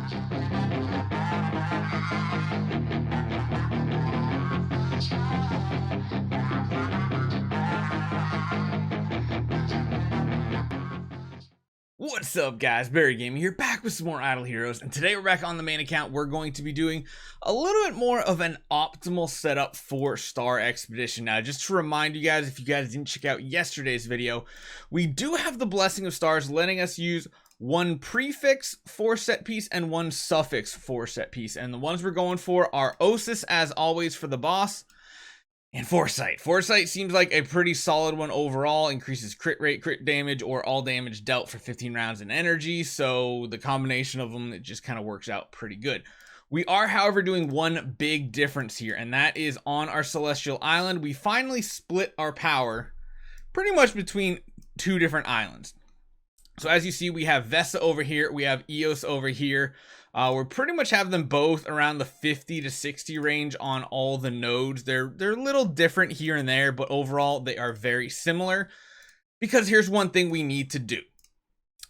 What's up, guys? Barry Gaming here, back with some more Idle Heroes, and today we're back on the main account. We're going to be doing a little bit more of an optimal setup for Star Expedition. Now, just to remind you guys, if you guys didn't check out yesterday's video, we do have the Blessing of Stars letting us use one prefix 4-set piece and one suffix 4-set piece, and the ones we're going for are Osis, as always, for the boss, and Foresight. Foresight seems like a pretty solid one overall. Increases crit rate, crit damage, or all damage dealt for 15 rounds in energy. So the combination of them, it just kind of works out pretty good. We are, however, doing one big difference here, and that is on our Celestial Island. We finally split our power pretty much between two different islands. So as you see, we have Vesa over here. We have Eos over here. We pretty much have them both around the 50 to 60 range on all the nodes. They're a little different here and there, but overall they are very similar, because here's one thing we need to do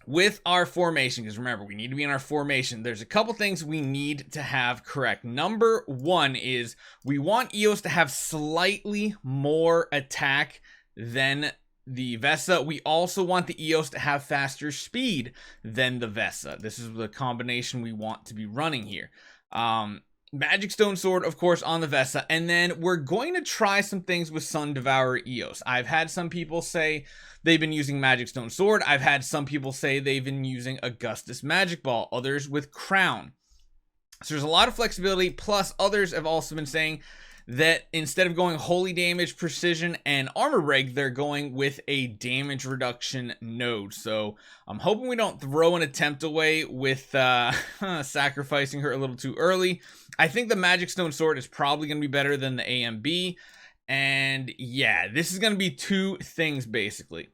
with our formation, because remember, we need to be in our formation. There's a couple things we need to have correct. Number one is we want Eos to have slightly more attack than the Vesa. We also want the Eos to have faster speed than the Vesa. This is the combination we want to be running here. Magic Stone Sword, of course, on the Vesa, and then we're going to try some things with Sun Devourer Eos. I've had some people say they've been using Magic Stone Sword. I've had some people say they've been using Augustus Magic Ball, others with Crown. So there's a lot of flexibility, plus others have also been saying that instead of going holy damage, precision, and armor reg, they're going with a damage reduction node. So I'm hoping we don't throw an attempt away with sacrificing her a little too early. I think the Magic Stone Sword is probably going to be better than the AMB. And yeah, this is going to be two things basically.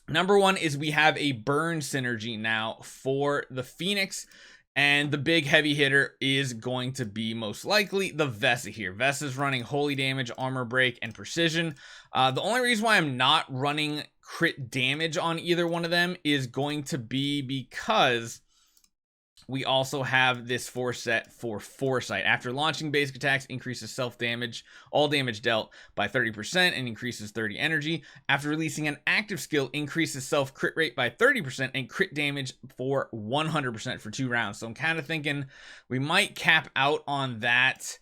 Number one is we have a burn synergy now for the Phoenix. And the big heavy hitter is going to be most likely the Vesa here. Vesa's running holy damage, armor break, and precision. The only reason why I'm not running crit damage on either one of them is going to be because we also have this 4-set for Foresight. After launching basic attacks, increases self-damage, all damage dealt by 30% and increases 30 energy. After releasing an active skill, increases self-crit rate by 30% and crit damage for 100% for 2 rounds. So I'm kind of thinking we might cap out on that.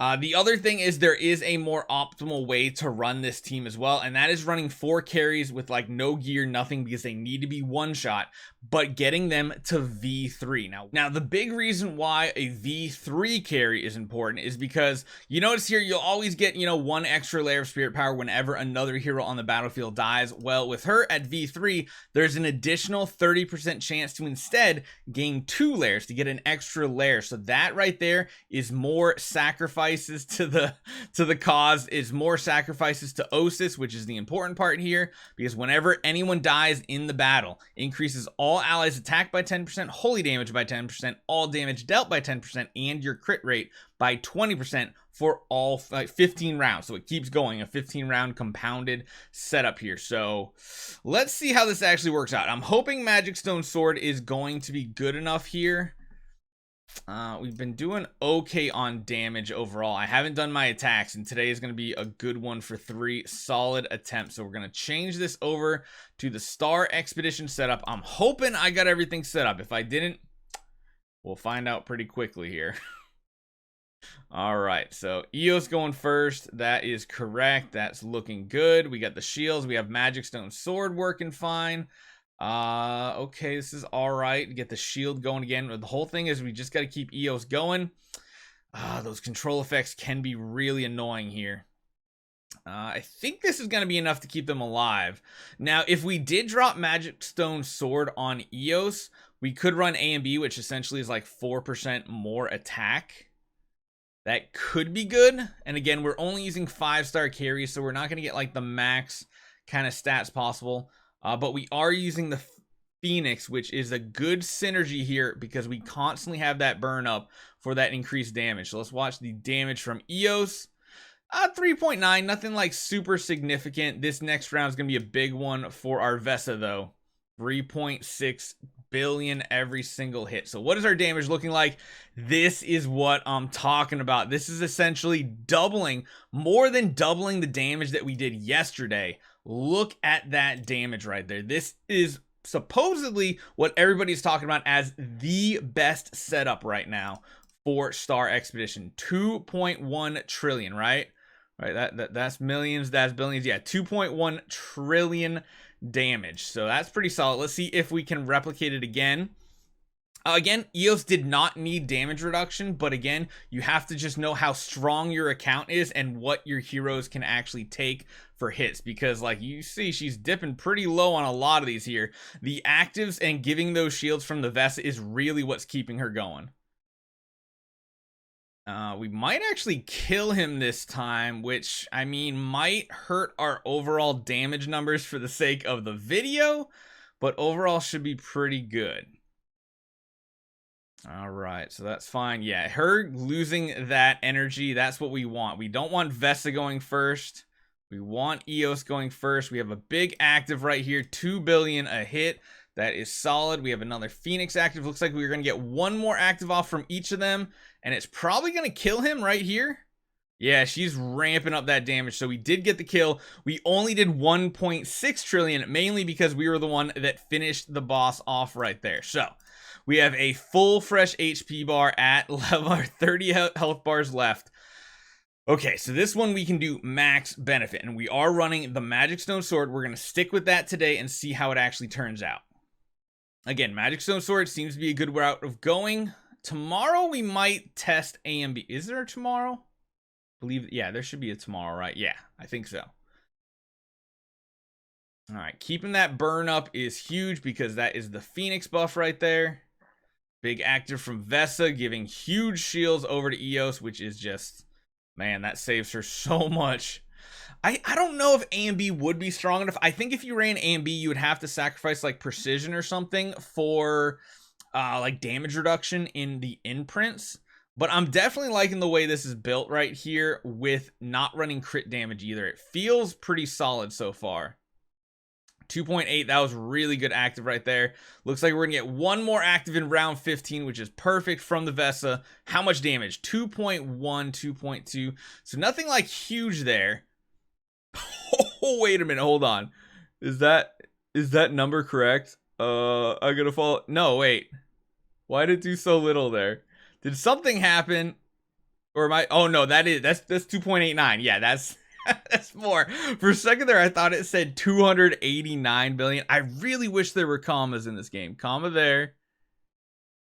The other thing is there is a more optimal way to run this team as well, and that is running 4 carries with like no gear, nothing, because they need to be one-shot, but getting them to V3. Now the big reason why a V3 carry is important is because you notice here you'll always get, one extra layer of spirit power whenever another hero on the battlefield dies. Well, with her at V3, there's an additional 30% chance to instead gain 2 layers to get an extra layer. So that right there is more sacrifices to the cause, is more sacrifices to Osis, which is the important part here, because whenever anyone dies in the battle, increases all allies attack by 10%, holy damage by 10%, all damage dealt by 10%, and your crit rate by 20% for all 15 rounds. So it keeps going, a 15 round compounded setup here. So let's see how this actually works out. I'm hoping Magic Stone Sword is going to be good enough here. We've been doing okay on damage overall. I haven't done my attacks, and today is going to be a good one for 3 solid attempts. So we're going to change this over to the Star Expedition setup. I'm hoping I got everything set up. If I didn't, we'll find out pretty quickly here. All right, so Eos going first. That is correct. That's looking good. We got the shields. We have Magic Stone Sword working fine. Okay, this is all right. Get the shield going again. The whole thing is we just got to keep Eos going. Those control effects can be really annoying here. I think this is going to be enough to keep them alive. Now, if we did drop Magic Stone Sword on Eos, we could run A and B, which essentially is like 4% more attack. That could be good. And again, we're only using 5-star carries, so we're not going to get like the max kind of stats possible. But we are using the Phoenix, which is a good synergy here because we constantly have that burn up for that increased damage. So let's watch the damage from Eos. 3.9, nothing like super significant. This next round is going to be a big one for our Vesa though. 3.6 billion every single hit. So what is our damage looking like? This is what I'm talking about. This is essentially doubling, more than doubling the damage that we did yesterday. Look at that damage right there. This is supposedly what everybody's talking about as the best setup right now for Star Expedition. 2.1 trillion, right? Right, that's millions, that's billions. Yeah, 2.1 trillion damage. So that's pretty solid. Let's see if we can replicate it again. Again, Eos did not need damage reduction, but again, you have to just know how strong your account is and what your heroes can actually take for hits, because like you see, she's dipping pretty low on a lot of these here. The actives and giving those shields from the Vesa is really what's keeping her going. We might actually kill him this time, which, I mean, might hurt our overall damage numbers for the sake of the video, but overall should be pretty good. All right, so that's fine. Yeah, her losing that energy, that's what we want. We don't want Vesa going first. We want Eos going first. We have a big active right here, 2 billion a hit. That is solid. We have another Phoenix active. Looks like we're going to get one more active off from each of them, and it's probably going to kill him right here. Yeah, she's ramping up that damage. So we did get the kill. We only did 1.6 trillion, mainly because we were the one that finished the boss off right there. So we have a full fresh HP bar at level 30 health bars left. Okay, so this one we can do max benefit, and we are running the Magic Stone Sword. We're going to stick with that today and see how it actually turns out. Again, Magic Stone Sword seems to be a good route of going. Tomorrow we might test AMB. Is there a tomorrow? Yeah, there should be a tomorrow, right? Yeah, I think so. All right, keeping that burn up is huge because that is the Phoenix buff right there. Big active from Vesa giving huge shields over to Eos, which is just, man, that saves her so much. I don't know if A and B would be strong enough. I think if you ran A and B, you would have to sacrifice like precision or something for like damage reduction in the imprints. But I'm definitely liking the way this is built right here with not running crit damage either. It feels pretty solid so far. 2.8, that was really good active right there. Looks like we're gonna get one more active in round 15, which is perfect from the Vesa. How much damage? 2.1, 2.2. So nothing like huge there. Oh, wait a minute, hold on. Is that number correct? I gotta follow. No, wait. Why did it do so little there? Did something happen? Or am I? Oh no, that's 2.89. Yeah, that's that's more. For a second there, I thought it said 289 billion. I really wish there were commas in this game. Comma there.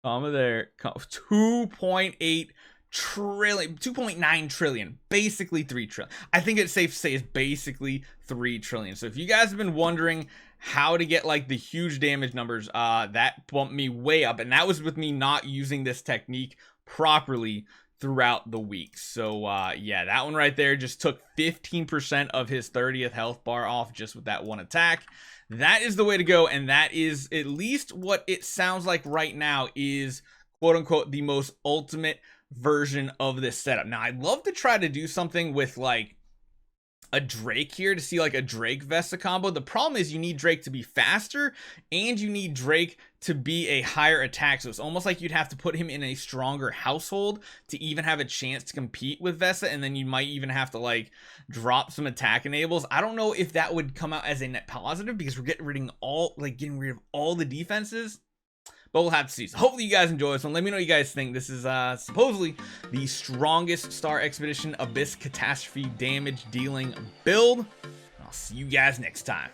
Comma there. 2.8 trillion, 2.9 trillion, basically 3 trillion. I think it's safe to say it's basically 3 trillion. So if you guys have been wondering how to get like the huge damage numbers, that bumped me way up, and that was with me not using this technique properly throughout the week. So yeah, that one right there just took 15% of his 30th health bar off just with that one attack. That is the way to go, and that is at least what it sounds like right now is quote unquote the most ultimate version of this setup. Now I'd love to try to do something with like a Drake here to see like a Drake Vesa combo. The problem is you need Drake to be faster and you need Drake to be a higher attack. So it's almost like you'd have to put him in a stronger household to even have a chance to compete with Vesa. And then you might even have to like drop some attack enables. I don't know if that would come out as a net positive because we're getting rid of all the defenses. But we'll have to see. So hopefully you guys enjoy this one. Let me know what you guys think. This is supposedly the strongest Star Expedition Abyss Catastrophe damage dealing build. I'll see you guys next time.